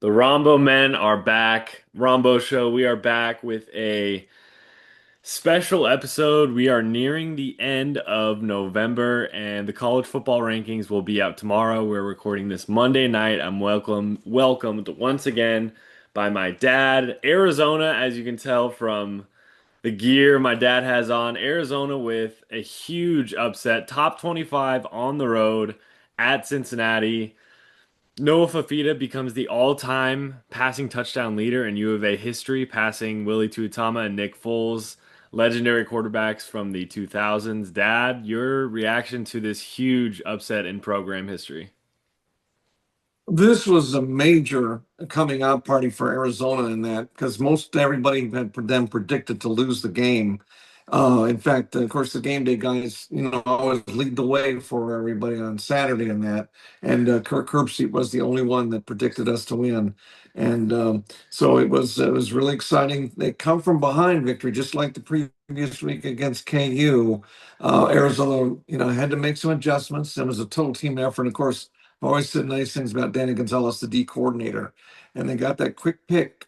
The Rombough men are back. Rombough Show, we are back with a special episode. We are nearing the end of November, and the college football rankings will be out tomorrow. We're recording this Monday night. I'm welcomed once again by my dad. Arizona, as you can tell from the gear my dad has on, Arizona with a huge upset. Top 25 on the road at Cincinnati. Noah Fafita becomes the all-time passing touchdown leader in U of A history, passing Willie Tuitama and Nick Foles, legendary quarterbacks from the 2000s. Dad, your reaction to this huge upset in program history? This was a major coming out party for Arizona in that because most everybody had them predicted to lose the game. In fact, of course, the game day guys, always lead the way for everybody on Saturday in that. And Kirk Herbstreit was the only one that predicted us to win. And so it was really exciting. They come from behind victory, just like the previous week against KU. Arizona, had to make some adjustments. It was a total team effort. Of course, I've always said nice things about Danny Gonzalez, the D coordinator, and they got that quick pick.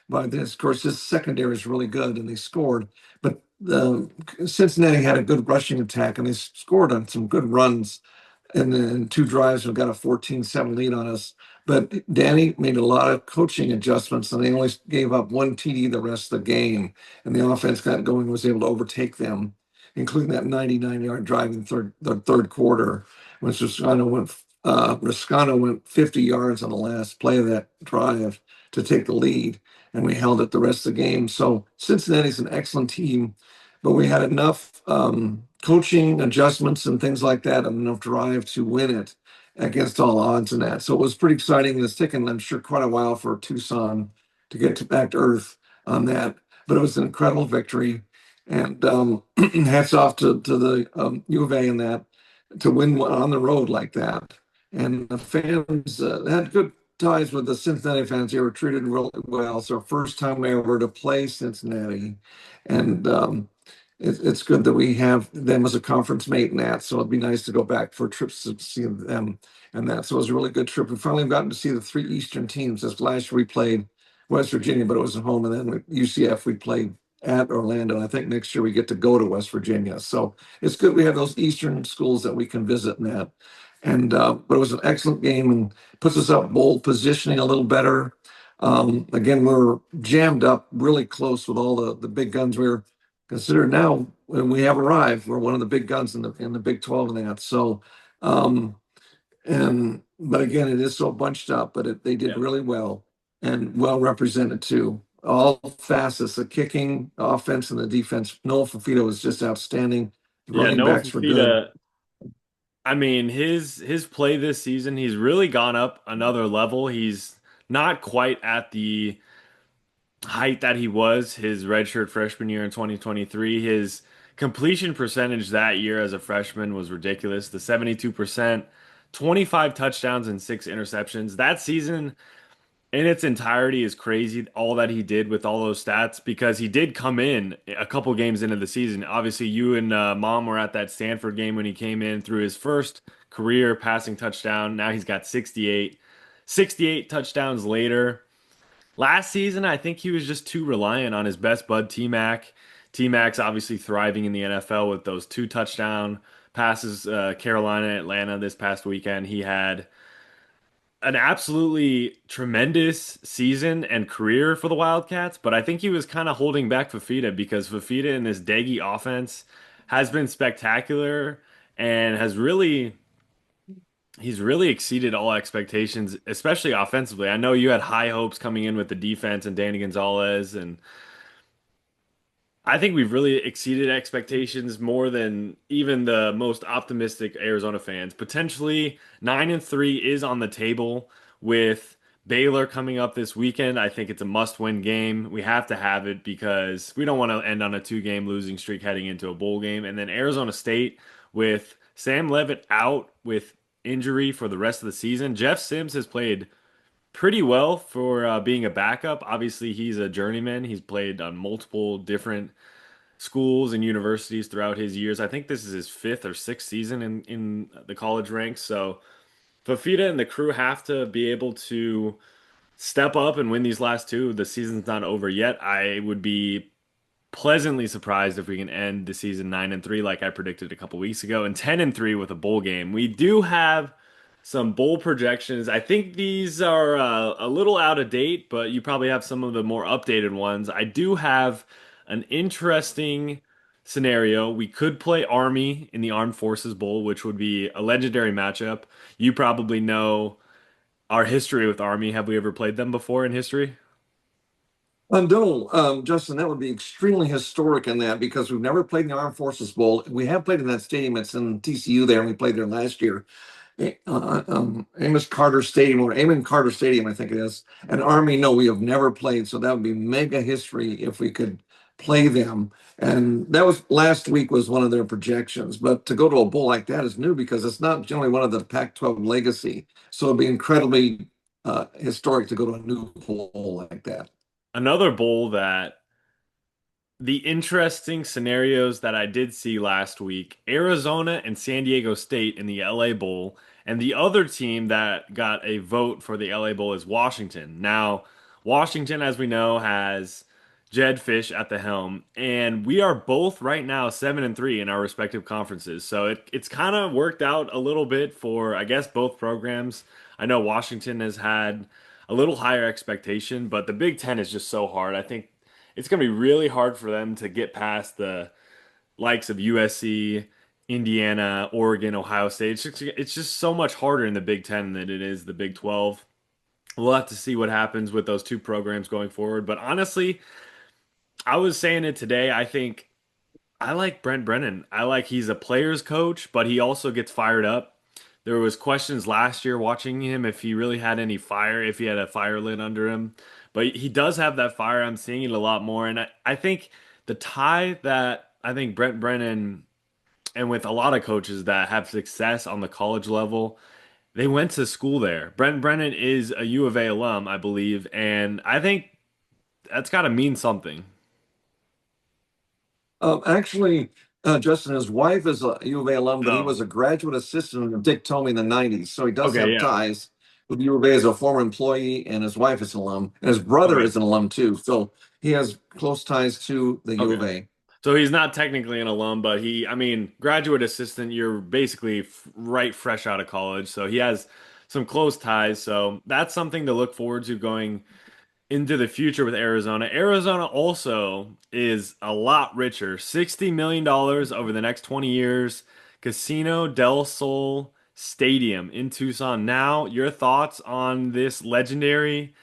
By this, of course, this secondary is really good, and they scored. But Cincinnati had a good rushing attack, and they scored on some good runs. And then two drives, we got a 14-7 lead on us. But Danny made a lot of coaching adjustments, and they only gave up one TD the rest of the game. And the offense got going, was able to overtake them, including that 99-yard drive in the third quarter, which was kind of went Riscano went 50 yards on the last play of that drive to take the lead, and we held it the rest of the game. So Cincinnati's an excellent team, but we had enough coaching adjustments and things like that, and enough drive to win it against all odds in that. So it was pretty exciting. It's taken, I'm sure, quite a while for Tucson to get back to earth on that, but it was an incredible victory. And hats off to the U of A in that to win on the road like that. And the fans had good ties with the Cincinnati fans. They were treated really well. So first time ever to play Cincinnati, and it's good that we have them as a conference mate in that. So it'd be nice to go back for trips to see them and that. So it was a really good trip. We finally gotten to see the three Eastern teams. As last year we played West Virginia, but it was at home, and then with UCF we played at Orlando. And I think next year we get to go to West Virginia. So it's good we have those Eastern schools that we can visit in that. And but it was an excellent game and puts us up bowl positioning a little better. Again, we're jammed up really close with all the big guns. We're considered now when we have arrived. We're one of the big guns in the Big 12 and that. So and but again, it is so bunched up, but they did Yeah. really well and well represented too. All facets, the kicking, the offense, and the defense. Noah Fafita was just outstanding. The Yeah, running Noah backs were good. Fafita, I mean, his play this season, he's really gone up another level. He's not quite at the height that he was his redshirt freshman year in 2023. His completion percentage that year as a freshman was ridiculous. The 72%, 25 touchdowns and 6 interceptions. That season in its entirety is crazy, all that he did with all those stats, because he did come in a couple games into the season. Obviously, you and mom were at that Stanford game when he came in through his first career passing touchdown. Now he's got 68 touchdowns later. Last season, I think he was just too reliant on his best bud, T-Mac. T-Mac's obviously thriving in the NFL with those two touchdown passes, Carolina, Atlanta this past weekend. He had an absolutely tremendous season and career for the Wildcats, but I think he was kind of holding back Fafita because Fafita in this Daggy offense has been spectacular and he's really exceeded all expectations, especially offensively. I know you had high hopes coming in with the defense and Danny Gonzalez, and I think we've really exceeded expectations more than even the most optimistic Arizona fans. Potentially 9-3 is on the table with Baylor coming up this weekend. I think it's a must-win game. We have to have it because we don't want to end on a two-game losing streak heading into a bowl game. And then Arizona State with Sam Levitt out with injury for the rest of the season. Jeff Sims has played pretty well for being a backup. Obviously, he's a journeyman. He's played on multiple different schools and universities throughout his years. I think this is his fifth or sixth season in the college ranks. So Fafita and the crew have to be able to step up and win these last two, the season's not over yet. I would be pleasantly surprised if we can end the season 9-3 like I predicted a couple weeks ago and 10-3 with a bowl game. We do have some bowl projections. I think these are a little out of date, but you probably have some of the more updated ones. I do have an interesting scenario. We could play Army in the Armed Forces Bowl, which would be a legendary matchup. You probably know our history with Army. Have we ever played them before in history? No, Justin, that would be extremely historic in that because we've never played in the Armed Forces Bowl. We have played in that stadium. It's in TCU there, and we played there last year. Amos Carter Stadium or Amon Carter Stadium, I think it is. And Army, no, we have never played. So that would be mega history if we could play them. And that was last week was one of their projections. But to go to a bowl like that is new because it's not generally one of the Pac-12 legacy. So it'd be incredibly historic to go to a new bowl like that. Another bowl that the interesting scenarios that I did see last week, Arizona and San Diego State in the LA Bowl, and the other team that got a vote for the LA Bowl is Washington. Now, Washington, as we know, has Jed Fish at the helm, and we are both right now 7-3 in our respective conferences. So it's kind of worked out a little bit for, I guess, both programs. I know Washington has had a little higher expectation, but the Big Ten is just so hard. I think it's going to be really hard for them to get past the likes of USC, Indiana, Oregon, Ohio State. It's just so much harder in the Big Ten than it is the Big 12. We'll have to see what happens with those two programs going forward. But honestly, I was saying it today. I think I like Brent Brennan. I like he's a player's coach, but he also gets fired up. There was questions last year watching him if he really had any fire, if he had a fire lit under him. But he does have that fire. I'm seeing it a lot more. And I think the tie that I think Brent Brennan and with a lot of coaches that have success on the college level, they went to school there. Brent Brennan is a U of A alum, I believe, and I think that's got to mean something. Actually, Justin, his wife is a U of A alum, but he Oh, was a graduate assistant of Dick Tomey in the 90s. So he does okay, have yeah. ties with U of A as a former employee, and his wife is an alum, and his brother Okay. is an alum too. So he has close ties to the U Okay. of A. So he's not technically an alum, but I mean, graduate assistant, you're basically right fresh out of college. So he has some close ties. So that's something to look forward to going into the future with Arizona. Arizona also is a lot richer, $60 million over the next 20 years. Casino del Sol Stadium in Tucson. Now, your thoughts on this legendary?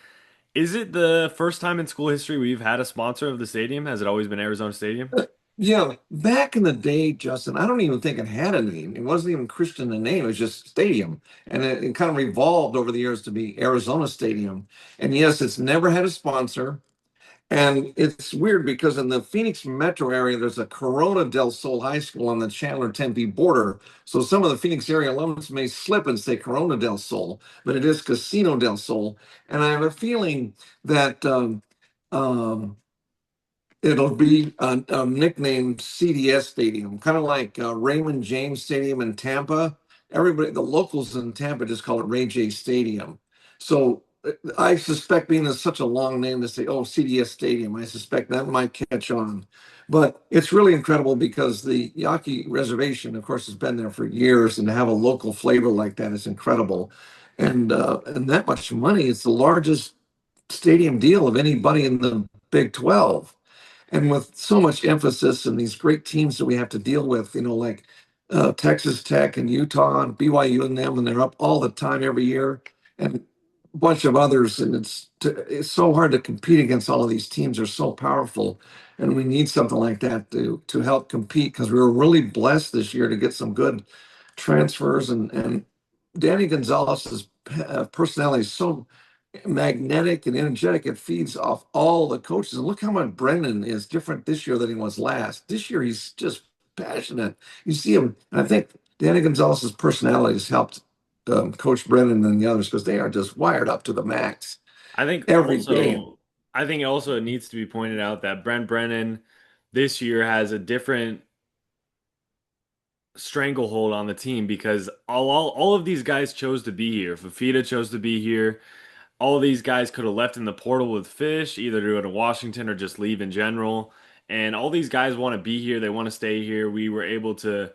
Is it the first time in school history we've had a sponsor of the stadium? Has it always been Arizona Stadium? Yeah, back in the day, Justin, I don't even think it had a name. It wasn't even Christian in name, it was just Stadium. And it kind of revolved over the years to be Arizona Stadium. And yes, it's never had a sponsor. And it's weird because in the Phoenix metro area, there's a Corona del Sol High School on the Chandler Tempe border. So some of the Phoenix area alums may slip and say Corona del Sol, but it is Casino del Sol. And I have a feeling that um, it'll be nicknamed CDS Stadium, kind of like Raymond James Stadium in Tampa. Everybody, the locals in Tampa just call it Ray J Stadium. So I suspect being it's such a long name to say, oh, CDS Stadium, I suspect that might catch on. But it's really incredible because the Yaqui Reservation, of course, has been there for years, and to have a local flavor like that is incredible. And that much money, it's the largest stadium deal of anybody in the Big 12. And with so much emphasis and these great teams that we have to deal with, like Texas Tech and Utah and BYU and them, and they're up all the time every year, and a bunch of others. And it's so hard to compete against all of these teams. They're so powerful, and we need something like that to help compete because we were really blessed this year to get some good transfers and Danny Gonzalez's personality is so magnetic and energetic. It feeds off all the coaches. And look how much Brennan is different this year than he was last. This year, he's just passionate. You see him, and I think Danny Gonzalez's personality has helped Coach Brennan and the others because they are just wired up to the max I think every game. also, I think also it needs to be pointed out that Brent Brennan this year has a different stranglehold on the team because all of these guys chose to be here. Fafita chose to be here. all these guys could have left in the portal with Fish, either to go to Washington or just leave in general. And all these guys want to be here. They want to stay here. We were able to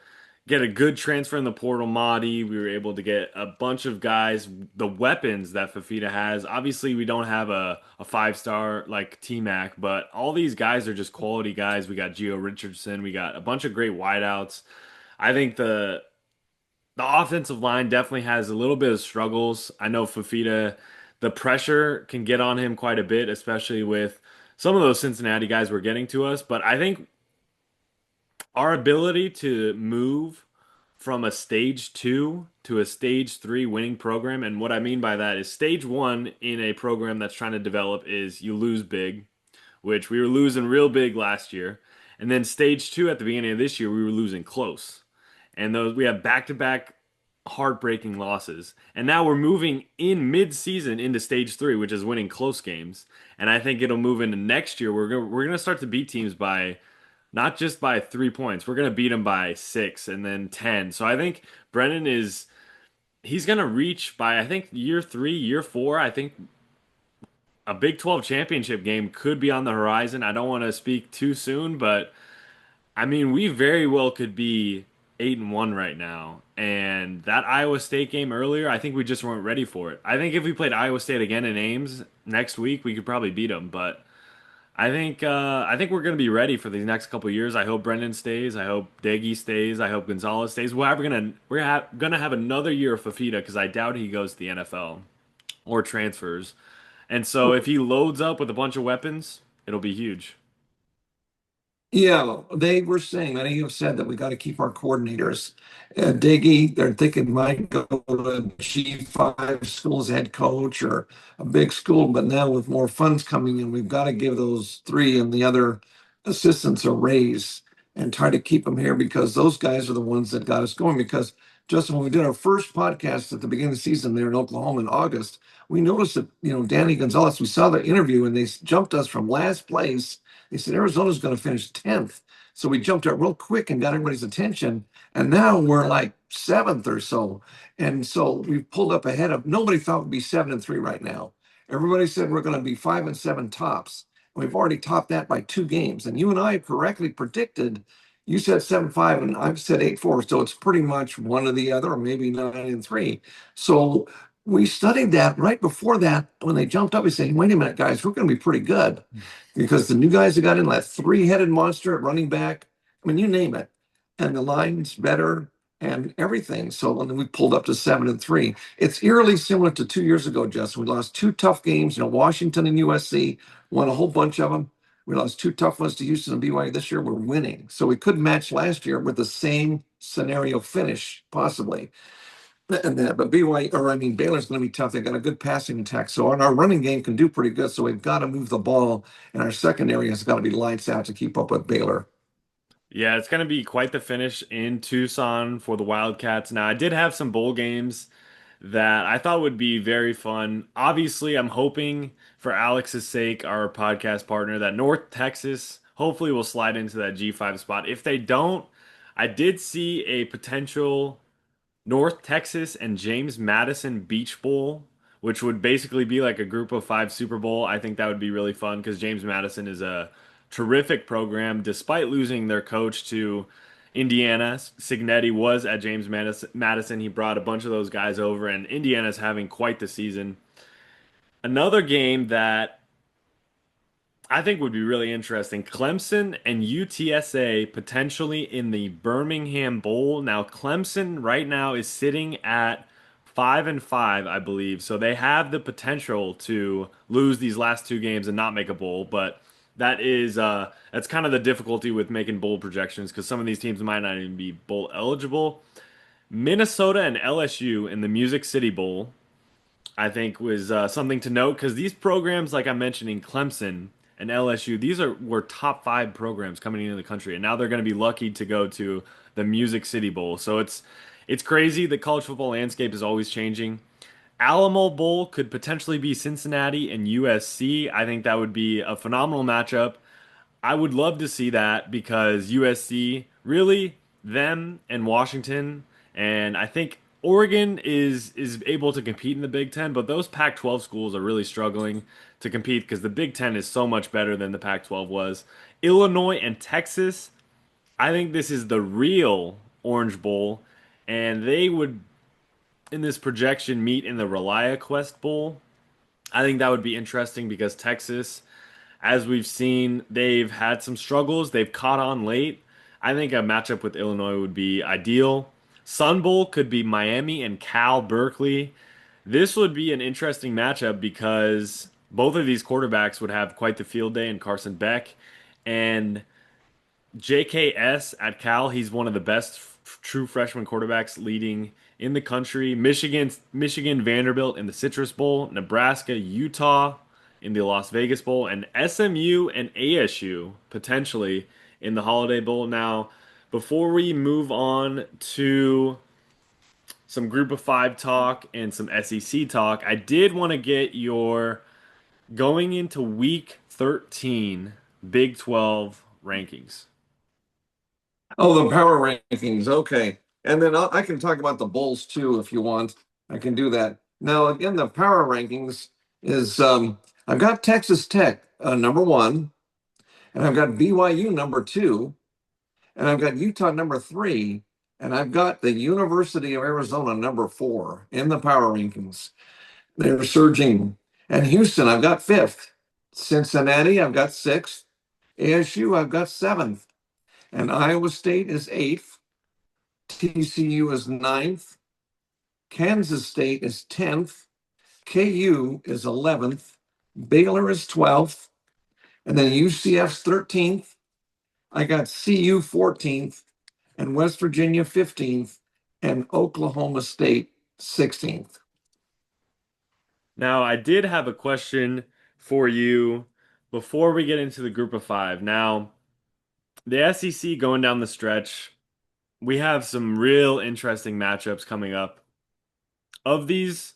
get a good transfer in the portal, Mahdi. We were able to get a bunch of guys, the weapons that Fafita has. Obviously, we don't have a five-star like T-Mac, but all these guys are just quality guys. We got Gio Richardson. We got a bunch of great wideouts. I think the offensive line definitely has a little bit of struggles. I know Fafita, the pressure can get on him quite a bit, especially with some of those Cincinnati guys were getting to us. But I think our ability to move from a stage two to a stage three winning program, and what I mean by that is stage one in a program that's trying to develop is you lose big, which we were losing real big last year. And then stage two at the beginning of this year, we were losing close. And those we have back-to-back heartbreaking losses. And now we're moving in mid-season into stage three, which is winning close games. And I think it'll move into next year. We're gonna start to beat teams by not just by 3 points. We're gonna beat them by 6 and then 10. So I think Brennan is he's gonna reach by I think year three, year four. I think a Big 12 championship game could be on the horizon. I don't want to speak too soon, but I mean, we very well could be 8-1 right now. And that Iowa State game earlier, I think we just weren't ready for it. I think if we played Iowa State again in Ames next week, we could probably beat them. But I think we're going to be ready for these next couple of years. I hope Brendan stays. I hope Daggy stays. I hope Gonzalez stays. We're gonna have another year of Fafita because I doubt he goes to the NFL or transfers. And so if he loads up with a bunch of weapons, it'll be huge. Yeah, they were saying, many have said that we got to keep our coordinators. Diggy, they're thinking might go to G5 school's head coach or a big school, but now with more funds coming in, we've got to give those three and the other assistants a raise and try to keep them here because those guys are the ones that got us going. Because Justin, when we did our first podcast at the beginning of the season there in Oklahoma in August, we noticed that, Danny Gonzalez, we saw the interview and they jumped us from last place. They said Arizona's going to finish 10th. So we jumped up real quick and got everybody's attention. And now we're like seventh or so. And so we pulled up ahead of nobody thought we'd be 7-3 right now. Everybody said we're going to be 5-7 tops. And we've already topped that by 2 games. And you and I correctly predicted. You said 7-5 and I've said 8-4. So it's pretty much one or the other, or maybe 9-3. So we studied that right before that. When they jumped up, we said, wait a minute, guys, we're going to be pretty good because the new guys that got in, that three-headed monster at running back, I mean, you name it, and the line's better and everything. So when we pulled up to 7-3, it's eerily similar to 2 years ago, Justin. We lost two tough games, Washington and USC, won a whole bunch of them. We lost two tough ones to Houston and BYU. This year we're winning. So we could match last year with the same scenario finish, possibly. And that, but BYU, or I mean, Baylor's going to be tough. They got a good passing attack, so and our running game can do pretty good. So we've got to move the ball, and our secondary has got to be lights out to keep up with Baylor. Yeah, it's going to be quite the finish in Tucson for the Wildcats. Now, I did have some bowl games that I thought would be very fun. Obviously, I'm hoping for Alex's sake, our podcast partner, that North Texas hopefully will slide into that G5 spot. If they don't, I did see a potential North Texas and James Madison Beach Bowl, which would basically be like a group of five Super Bowl. I think that would be really fun because James Madison is a terrific program. Despite losing their coach to Indiana, Signetti was at James Madison. He brought a bunch of those guys over, and Indiana's having quite the season. Another game that I think would be really interesting. Clemson and UTSA potentially in the Birmingham Bowl. Now, Clemson right now is sitting at 5-5, I believe. So they have the potential to lose these last two games and not make a bowl, but that's kind of the difficulty with making bowl projections because some of these teams might not even be bowl eligible. Minnesota and LSU in the Music City Bowl. I think was something to note because these programs, like I'm mentioning, Clemson and LSU, were top five programs coming into the country, and now they're going to be lucky to go to the Music City Bowl. So it's crazy. The college football landscape is always changing. Alamo Bowl could potentially be Cincinnati and USC. I think that would be a phenomenal matchup. I would love to see that because USC really them and Washington, and I think Oregon is able to compete in the Big Ten, but those Pac-12 schools are really struggling to compete because the Big Ten is so much better than the Pac-12 was. Illinois and Texas, I think this is the real Orange Bowl, and they would in this projection meet in the ReliaQuest Bowl. I think that would be interesting because Texas, as we've seen, they've had some struggles. They've caught on late. I think a matchup with Illinois would be ideal. Sun Bowl could be Miami and Cal Berkeley. This would be an interesting matchup because both of these quarterbacks would have quite the field day in Carson Beck. And JKS at Cal, he's one of the best true freshman quarterbacks leading in the country. Michigan, Vanderbilt in the Citrus Bowl, Nebraska, Utah in the Las Vegas Bowl, and SMU and ASU potentially in the Holiday Bowl. Now, before we move on to some Group of Five talk and some SEC talk, I did want to get your going into Week 13 Big 12 rankings. Oh, the power rankings. Okay. And then I can talk about the Bulls too if you want. I can do that. Now, again, the power rankings is I've got Texas Tech number one, and I've got BYU number two, and I've got Utah number three, and I've got the University of Arizona number four in the power rankings. They're surging. And Houston, I've got fifth. Cincinnati, I've got sixth. ASU, I've got seventh. And Iowa State is eighth. TCU is ninth. Kansas State is 10th. KU is 11th. Baylor is 12th. And then UCF's 13th. I got CU 14th and West Virginia 15th and Oklahoma State 16th. Now, I did have a question for you before we get into the Group of Five. Now, the SEC going down the stretch, we have some real interesting matchups coming up. Of these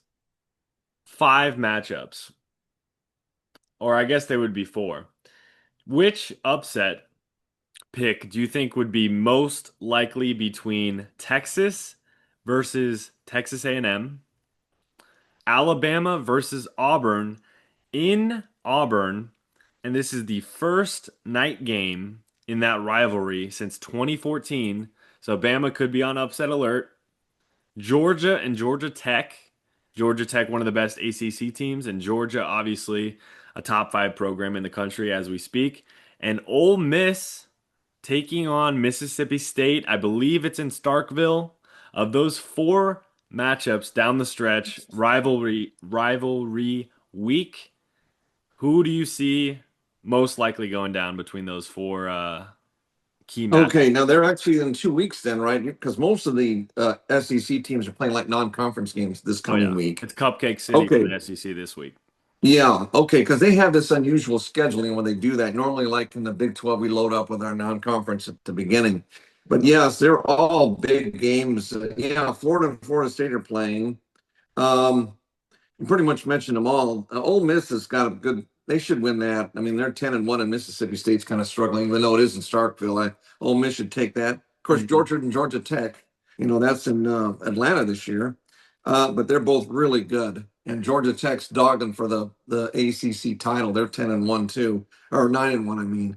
five matchups, or I guess they would be four, which upset pick do you think would be most likely between Texas versus Texas A&M, Alabama versus Auburn in Auburn, and this is the first night game in that rivalry since 2014. So Bama could be on upset alert. Georgia and Georgia Tech. Georgia Tech, one of the best ACC teams, and Georgia, obviously, a top five program in the country as we speak. And Ole Miss taking on Mississippi State. I believe it's in Starkville. Of those four matchups down the stretch, rivalry week, who do you see most likely going down between those four key matchups? Okay, now they're actually in 2 weeks then, right? Because most of the SEC teams are playing like non-conference games this Oh coming yeah, week. it's Cupcake City for Okay, the SEC this week. yeah, okay, because they have this unusual scheduling when they do that. Normally, like in the Big 12, we load up with our non-conference at the beginning. But yes, they're all big games. Yeah, Florida and Florida State are playing. Um, you pretty much mentioned them all. Ole Miss has got a good. They should win that. I mean, they're 10-1, and Mississippi State's kind of struggling, even though it is in Starkville. Ole Miss should take that. Of course, Mhm. Georgia and Georgia Tech. That's in Atlanta this year, but they're both really good. And Georgia Tech's dogging for the ACC title. They're 10-1 too, or 9-1. I mean,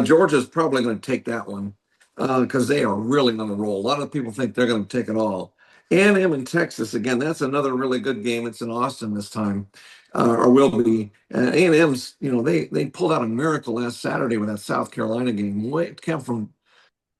Georgia's probably going to take that one because they are really on the roll. A lot of people think they're going to take it all. A&M in Texas again. That's another really good game. It's in Austin this time, or will be. A&M's, they pulled out a miracle last Saturday with that South Carolina game. It came from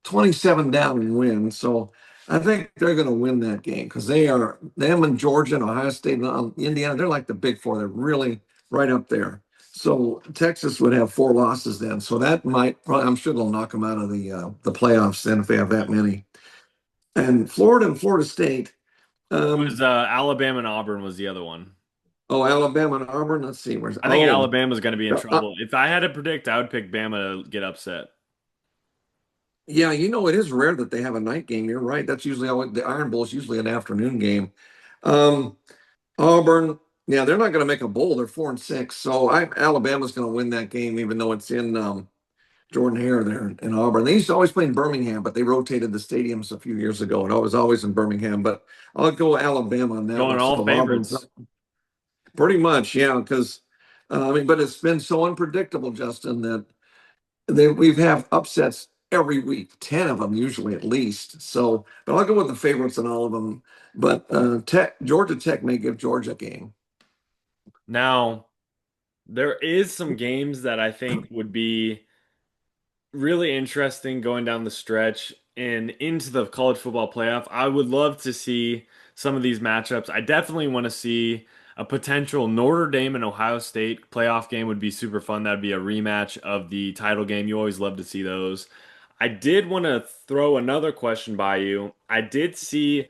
27 down and win. So I think they're going to win that game because they are them and Georgia and Ohio State and Indiana. They're like the big four. They're really right up there. So Texas would have four losses then. So that might, I'm sure they'll knock them out of the playoffs then if they have that many. And Florida and Florida State. It was Um, Alabama and Auburn was the other one. oh, Alabama and Auburn. Let's see. Where's I think Alabama's going to be in uh, trouble. If I had to predict, I would pick Bama to get upset. yeah. It is rare that they have a night game. You're right. That's usually the Iron Bowl is usually an afternoon game. Um, Auburn. Yeah, they're not going to make a bowl. They're 4-6. So Alabama's going to win that game, even though it's in Jordan Hare there in Auburn. They used to always play in Birmingham, but they rotated the stadiums a few years ago, and I was always in Birmingham. But I'll go Alabama on that Going one. all So Auburn's favorites. pretty much, yeah, because I mean, but it's been so unpredictable, Justin, that we've have upsets every week, 10 of them usually at least. So, but I'll go with the favorites in all of them. But Georgia Tech may give Georgia a game. Now, there is some games that I think would be really interesting going down the stretch and into the college football playoff. I would love to see some of these matchups. I definitely want to see a potential Notre Dame and Ohio State playoff game would be super fun. That'd be a rematch of the title game. You always love to see those. I did want to throw another question by you. I did see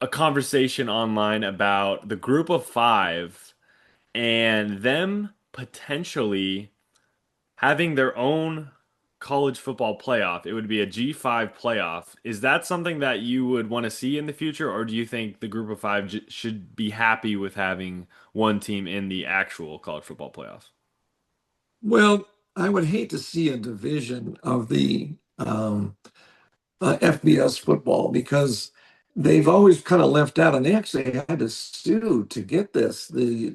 a conversation online about the group of five and them potentially having their own college football playoff. It would be a G5 playoff. Is that something that you would want to see in the future, or do you think the group of five j should be happy with having one team in the actual college football playoffs? Well, I would hate to see a division of the FBS football because they've always kind of left out, and they actually had to sue to get this. They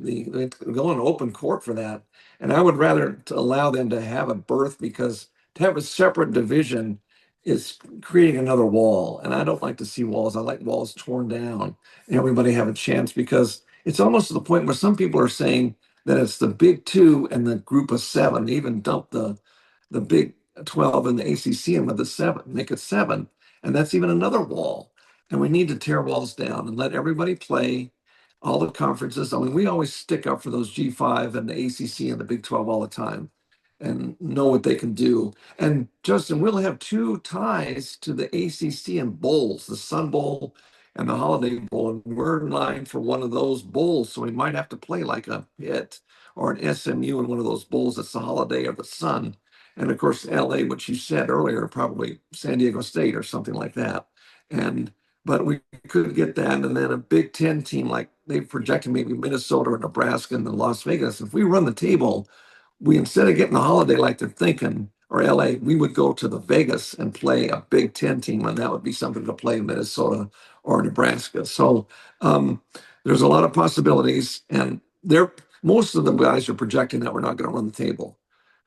go in open court for that, and I would rather to allow them to have a berth because to have a separate division is creating another wall, and I don't like to see walls. I like walls torn down and everybody have a chance because it's almost to the point where some people are saying that it's the Big Two and the Group of Seven. They even dump the Big 12 and the ACC in with the seven, make it seven. And that's even another wall. And we need to tear walls down and let everybody play all the conferences. I mean, we always stick up for those G5 and the ACC and the Big 12 all the time and know what they can do. And Justin, we'll have two ties to the ACC and bowls, the Sun Bowl and the Holiday Bowl. And we're in line for one of those bowls. So we might have to play like a Pitt or an SMU in one of those bowls that's the Holiday or the Sun. And of course, LA, which you said earlier, probably San Diego State or something like that. And but we could get that, and then a Big Ten team like they projected maybe Minnesota or Nebraska and then Las Vegas. If we run the table, we instead of getting the holiday like they're thinking or LA, we would go to the Vegas and play a Big Ten team, and that would be something to play in Minnesota or Nebraska. So there's a lot of possibilities, and they're most of the guys are projecting that we're not going to run the table,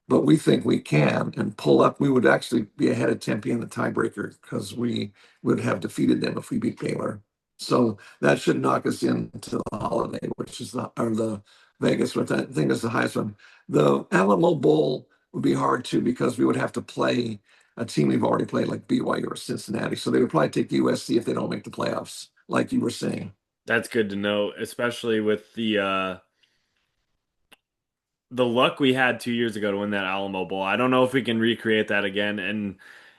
but we think we can and pull up. We would actually be ahead of Tempe in the tiebreaker because we would have defeated them if we beat Baylor. So that should knock us into the holiday, which is the Vegas, which I think is the highest one. The Alamo Bowl would be hard too because we would have to play a team we've already played, like BYU or Cincinnati. So they would probably take USC if they don't make the playoffs, like you were saying. That's good to know, especially with the luck we had 2 years ago to win that Alamo Bowl. I don't know if we can recreate that again. And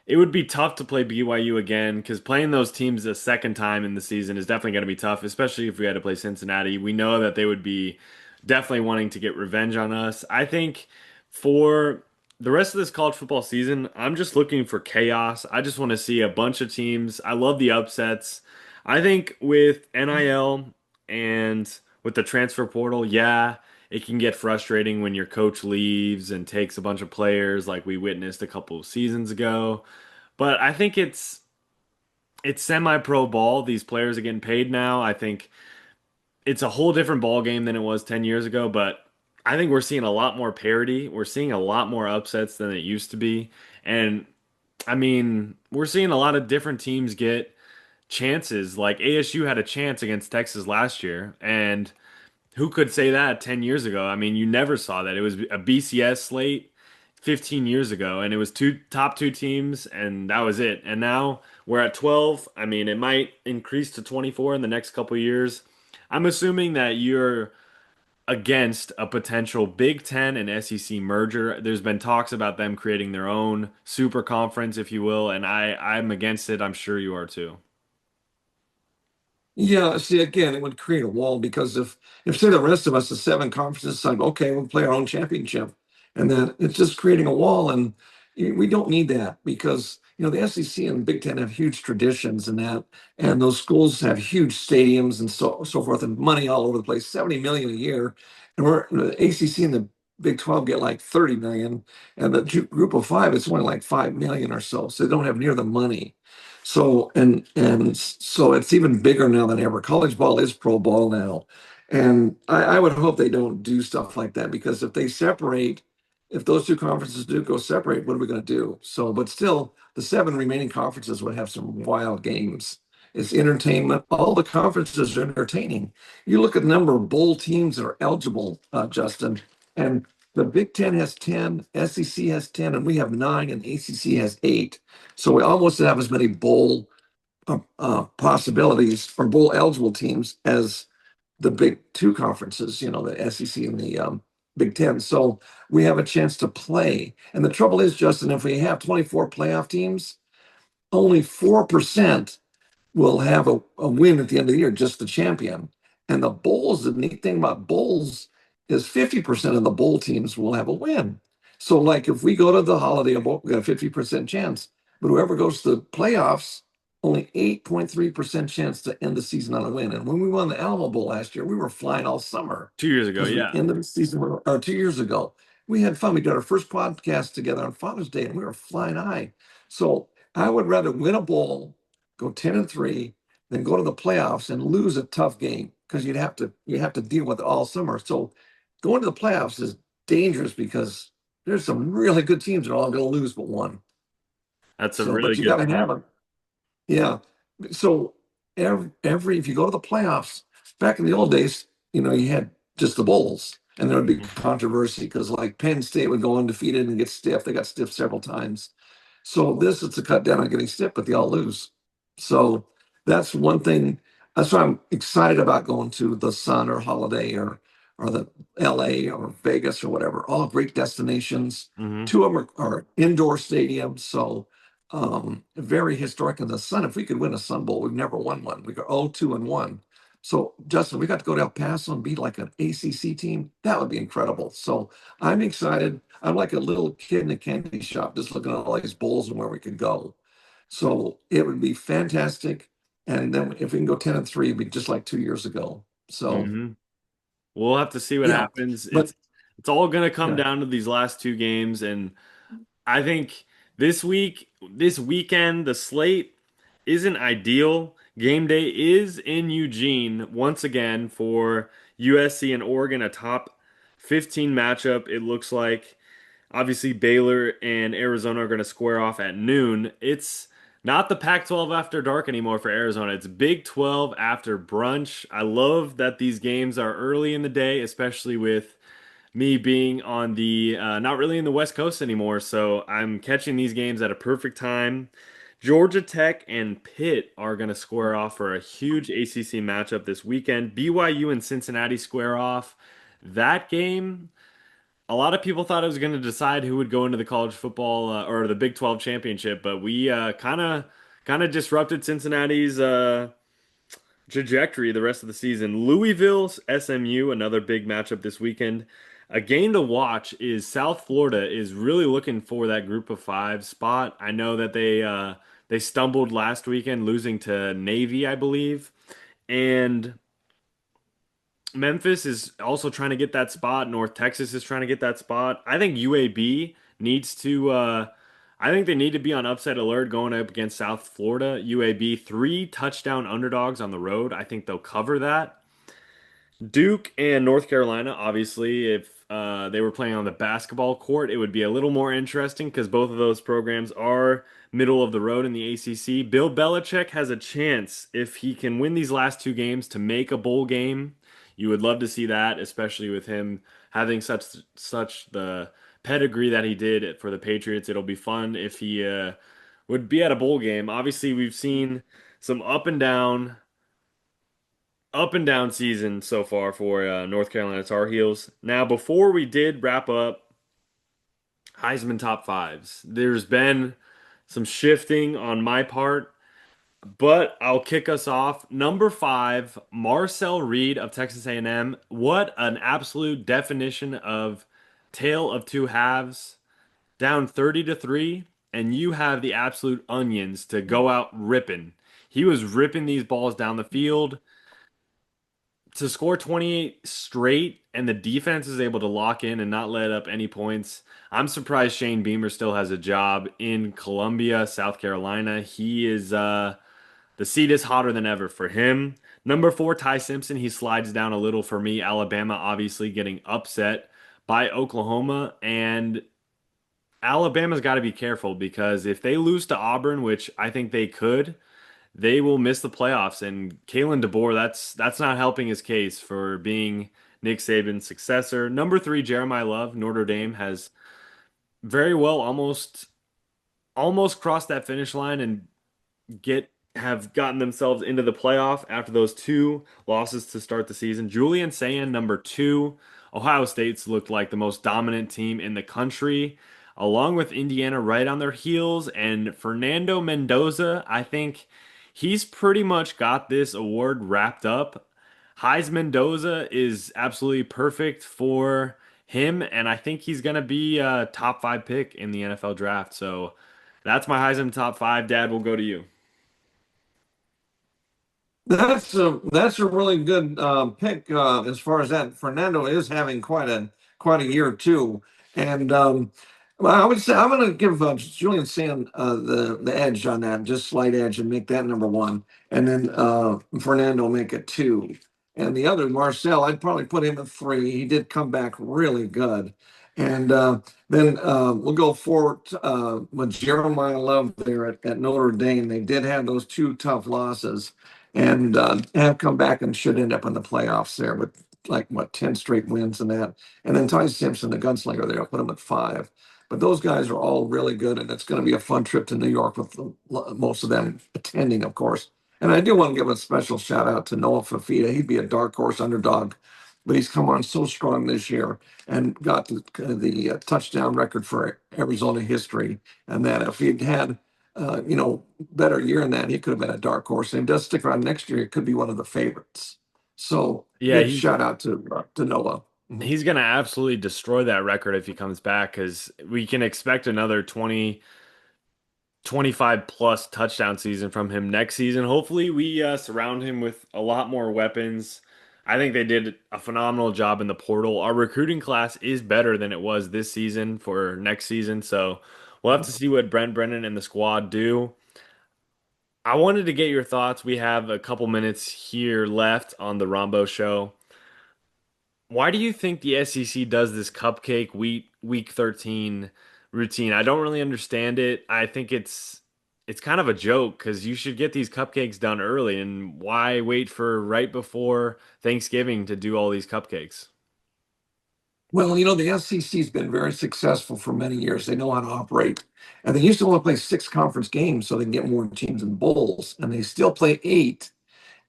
it would be tough to play BYU again because playing those teams a second time in the season is definitely going to be tough, especially if we had to play Cincinnati. We know that they would be definitely wanting to get revenge on us. I think for the rest of this college football season, I'm just looking for chaos. I just want to see a bunch of teams. I love the upsets. I think with NIL and with the transfer portal, yeah, it can get frustrating when your coach leaves and takes a bunch of players like we witnessed a couple of seasons ago. But I think it's semi-pro ball. These players are getting paid now. I think it's a whole different ball game than it was 10 years ago, but I think we're seeing a lot more parity. We're seeing a lot more upsets than it used to be. And I mean, we're seeing a lot of different teams get chances. Like ASU had a chance against Texas last year, and who could say that 10 years ago? I mean, you never saw that. It was a BCS slate 15 years ago, and it was two top two teams, and that was it. And now we're at 12. I mean, it might increase to 24 in the next couple of years. I'm assuming that you're against a potential Big Ten and SEC merger. There's been talks about them creating their own super conference, if you will, and I'm against it. I'm sure you are too. Yeah, see, again, it would create a wall because if say the rest of us, the seven conferences, decide, okay, we'll play our own championship, and then it's just creating a wall, and we don't need that because the SEC and Big Ten have huge traditions in that, and those schools have huge stadiums and so forth, and money all over the place, 70 million a year, and we're the ACC and the Big 12 get like 30 million, and the group of five, it's only like 5 million or so. So they don't have near the money. So so it's even bigger now than ever. College ball is pro ball now. And I would hope they don't do stuff like that because if they separate, if those two conferences do go separate, what are we going to do? So, but still, the seven remaining conferences would have some wild games. It's entertainment. All the conferences are entertaining. You look at the number of bowl teams that are eligible, Justin, and the Big Ten has 10, SEC has 10, and we have nine, and ACC has eight. So we almost have as many bowl possibilities or bowl eligible teams as the big two conferences, the SEC and the Big Ten. So we have a chance to play. And the trouble is, Justin, if we have 24 playoff teams, only 4% will have a win at the end of the year, just the champion. And the bowls, the neat thing about bowls is 50% of the bowl teams will have a win. So, like if we go to the Holiday Bowl, we got a 50% chance. But whoever goes to the playoffs, only 8.3% chance to end the season on a win. And when we won the Alamo Bowl last year, we were flying all summer 2 years ago, because we yeah. ended the season, or 2 years ago. We had fun. We did our first podcast together on Father's Day, and we were flying high. So I would rather win a bowl, go 10-3, than go to the playoffs and lose a tough game because you have to deal with it all summer. So going to the playoffs is dangerous because there's some really good teams that are all going to lose but one. That's a So, but really you got good to have point. them. Yeah. So every if you go to the playoffs, back in the old days, you had just the bowls, and there would be Mhm. controversy because like Penn State would go undefeated and get stiff. They got stiff several times. So this is to cut down on getting stiff, but they all lose. So that's one thing. That's why I'm excited about going to the Sun or Holiday or the LA or Vegas or whatever. All great destinations. Mhm. Two of them are indoor stadiums. So very historic in the Sun. If we could win a Sun Bowl, we've never won one. We go 0-2-1. So Justin, we got to go to El Paso and beat like an ACC team. That would be incredible. So I'm excited. I'm like a little kid in a candy shop, just looking at all these bowls and where we could go. So it would be fantastic. And then if we can go 10-3, it'd be just like 2 years ago. So Mhm. We'll have to see what yeah, happens. but It's all going to come yeah, down to these last two games, and I think this weekend, the slate isn't ideal. Game day is in Eugene once again for USC and Oregon, a top 15 matchup. It looks like obviously Baylor and Arizona are going to square off at noon. It's not the Pac-12 after dark anymore for Arizona. It's Big 12 after brunch. I love that these games are early in the day, especially with me being on the not really in the West Coast anymore, so I'm catching these games at a perfect time. Georgia Tech and Pitt are going to square off for a huge ACC matchup this weekend. BYU and Cincinnati square off. That game, a lot of people thought it was going to decide who would go into the college football or the Big 12 championship, but we kind of disrupted Cincinnati's trajectory the rest of the season. Louisville's SMU, another big matchup this weekend. A game to watch is South Florida is really looking for that group of five spot. I know that they stumbled last weekend losing to Navy, I believe. And Memphis is also trying to get that spot. North Texas is trying to get that spot. I think UAB needs to I think they need to be on upset alert going up against South Florida. UAB 3 touchdown underdogs on the road. I think they'll cover that. Duke and North Carolina, obviously, if they were playing on the basketball court, it would be a little more interesting because both of those programs are middle of the road in the ACC. Bill Belichick has a chance if he can win these last two games to make a bowl game. You would love to see that, especially with him having such the pedigree that he did for the Patriots. It'll be fun if he would be at a bowl game. Obviously, we've seen some up and down season so far for North Carolina Tar Heels. Now, before we did wrap up Heisman top fives, there's been some shifting on my part, but I'll kick us off. Number five, Marcel Reed of Texas A&M. What an absolute definition of tale of two halves. Down 30-3, and you have the absolute onions to go out ripping. He was ripping these balls down the field. to score 28 straight and the defense is able to lock in and not let up any points. I'm surprised Shane Beamer still has a job in Columbia, South Carolina. He is the seat is hotter than ever for him. Number 4, Ty Simpson. He slides down a little for me. Alabama obviously getting upset by Oklahoma, and Alabama's got to be careful because if they lose to Auburn, which I think they could, they will miss the playoffs. And Kalen DeBoer, that's not helping his case for being Nick Saban's successor. Number 3, Jeremiah Love, Notre Dame has very well almost crossed that finish line and get have gotten themselves into the playoff after those two losses to start the season. Julian Sayin, number 2. Ohio State's looked like the most dominant team in the country, along with Indiana right on their heels. And Fernando Mendoza, I think he's pretty much got this award wrapped up. Heisman Mendoza is absolutely perfect for him, and I think he's going to be a top 5 pick in the NFL draft. So that's my Heisman top 5. Dad, will go to you. That's a really good pick as far as that. Fernando is having quite a year too, and well, I would say I'm going to give Julian Sand the edge on that, just slight edge, and make that number 1, and then Fernando make it 2, and the other Marcel, I'd probably put him at 3. He did come back really good, and then we'll go forward with Jeremiah Love there at Notre Dame. They did have those 2 tough losses and have come back and should end up in the playoffs there with like what 10 straight wins and that. And then Ty Simpson, the gunslinger there, I'll put him at 5. But those guys are all really good, and it's going to be a fun trip to New York with most of them attending, of course. And I do want to give a special shout out to Noah Fafita. He'd be a dark horse underdog, but he's come on so strong this year and got the touchdown record for Arizona history. And that if he'd had better year in that, he could have been a dark horse. And he does stick around next year, it could be one of the favorites. So Yeah, big shout out to Noah. Mhm. he's going to absolutely destroy that record if he comes back because we can expect another 25 plus touchdown season from him next season. Hopefully, we surround him with a lot more weapons. I think they did a phenomenal job in the portal. Our recruiting class is better than it was this season for next season. So we'll have to see what Brent Brennan and the squad do. I wanted to get your thoughts. We have a couple minutes here left on the Rombo show. Why do you think the SEC does this cupcake week 13 routine? I don't really understand it. I think it's kind of a joke because you should get these cupcakes done early, and why wait for right before Thanksgiving to do all these cupcakes? Well, the SEC's been very successful for many years. They know how to operate. And they used to only play 6 conference games so they can get more teams in bowls. And they still play 8.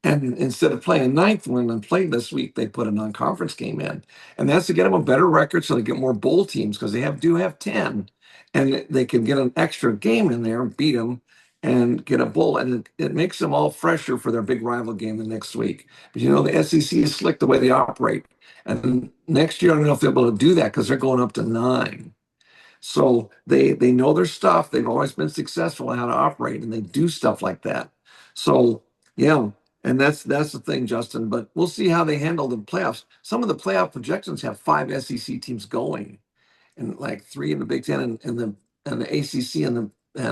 And instead of playing a ninth one and played this week, they put a non-conference game in, and that's to get them a better record, so they get more bowl teams because they do have 10, and they can get an extra game in there, beat them, and get a bowl, and it makes them all fresher for their big rival game the next week. But the SEC is slick the way they operate, and next year I don't know if they'll be able to do that because they're going up to 9. So they know their stuff. They've always been successful in how to operate, and they do stuff like that. So yeah, and that's the thing, Justin. But we'll see how they handle the playoffs. Some of the playoff projections have 5 SEC teams going, and like 3 in the Big Ten, and the ACC and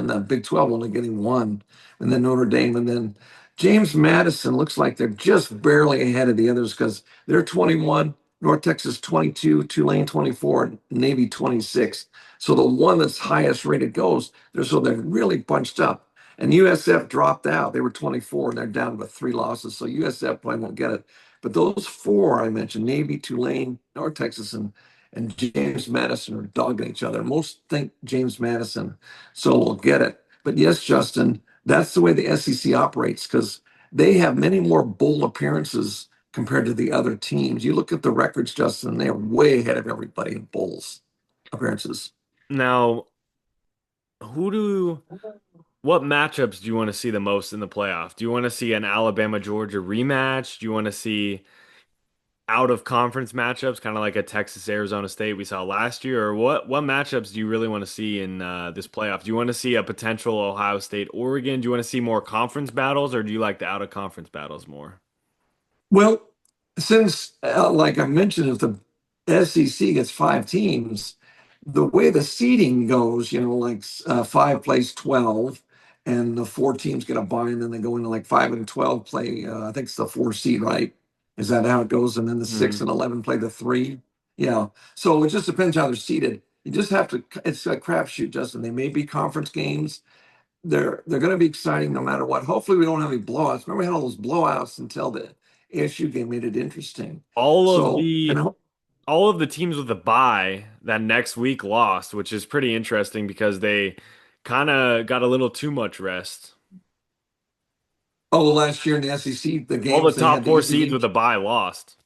the Big 12 only getting 1, and then Notre Dame, and then James Madison looks like they're just barely ahead of the others because they're 21, North Texas 22, Tulane 24, and Navy 26. So the one that's highest rated goes. They're really bunched up. And USF dropped out. They were 24 and they're down to 3 losses. So USF probably won't get it. But those 4 I mentioned, Navy, Tulane, North Texas, and James Madison are dogging each other. Most think James Madison, so we'll get it. But yes, Justin, that's the way the SEC operates because they have many more bowl appearances compared to the other teams. You look at the records, Justin, they're way ahead of everybody in bowls appearances. Now, who do what matchups do you want to see the most in the playoff? Do you want to see an Alabama Georgia rematch? Do you want to see out of conference matchups, kind of like a Texas Arizona State we saw last year, or what matchups do you really want to see in this playoff? Do you want to see a potential Ohio State Oregon? Do you want to see more conference battles, or do you like the out of conference battles more? Well, Since, like I mentioned, if the SEC gets five teams, the way the seeding goes, like five plays 12, and the four teams get a bye, and then they go into like 5 and 12 play. I think it's the four seed, right? Is that how it goes? And then the six Hmm. and 11 play the three. Yeah. So it just depends how they're seeded. You just have to, it's a crapshoot, Justin. They may be conference games. They're going to be exciting no matter what. Hopefully, we don't have any blowouts. Remember, we had all those blowouts until the ASU game made it interesting. All of So, the all of the teams with a bye that next week lost, which is pretty interesting because they kind of got a little too much rest. last year in the SEC, the All the games they top had the four easy seeds with a games. bye lost.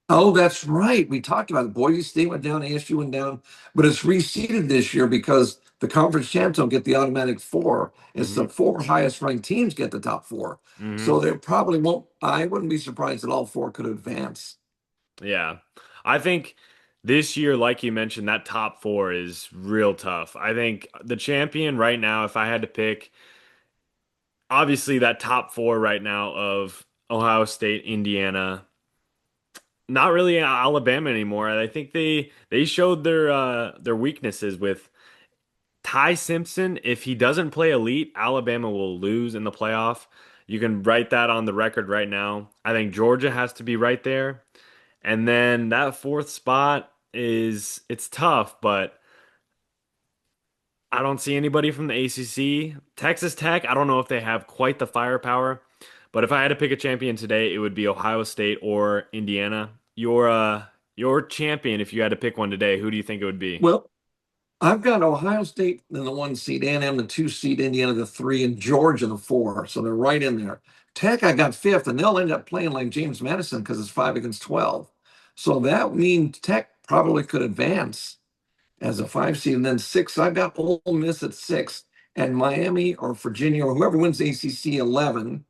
Oh, that's right. We talked about it. Boise State went down, ASU went down, but it's reseeded this year because the conference champs don't get the automatic four. It's Hmm. the four highest ranked teams get the top four. Hmm. So they probably won't. I wouldn't be surprised that all four could advance. Yeah. I think this year, like you mentioned, that top four is real tough. I think the champion right now, if I had to pick, obviously that top four right now of Ohio State, Indiana, not really Alabama anymore. I think they showed their weaknesses with Ty Simpson. If he doesn't play elite, Alabama will lose in the playoff. You can write that on the record right now. I think Georgia has to be right there. And then that fourth spot is it's tough, but I don't see anybody from the ACC. Texas Tech, I don't know if they have quite the firepower, but if I had to pick a champion today, it would be Ohio State or Indiana. Your champion, if you had to pick one today, who do you think it would be? Well, I've got Ohio State in the one seed, A&M the two seed, Indiana the three, and Georgia the four. So they're right in there. Tech, I got fifth, and they'll end up playing like James Madison because it's 5 against 12. So that means Tech probably could advance as a five seed. And then six, I've got Ole Miss at six, and Miami or Virginia or whoever wins the ACC 11.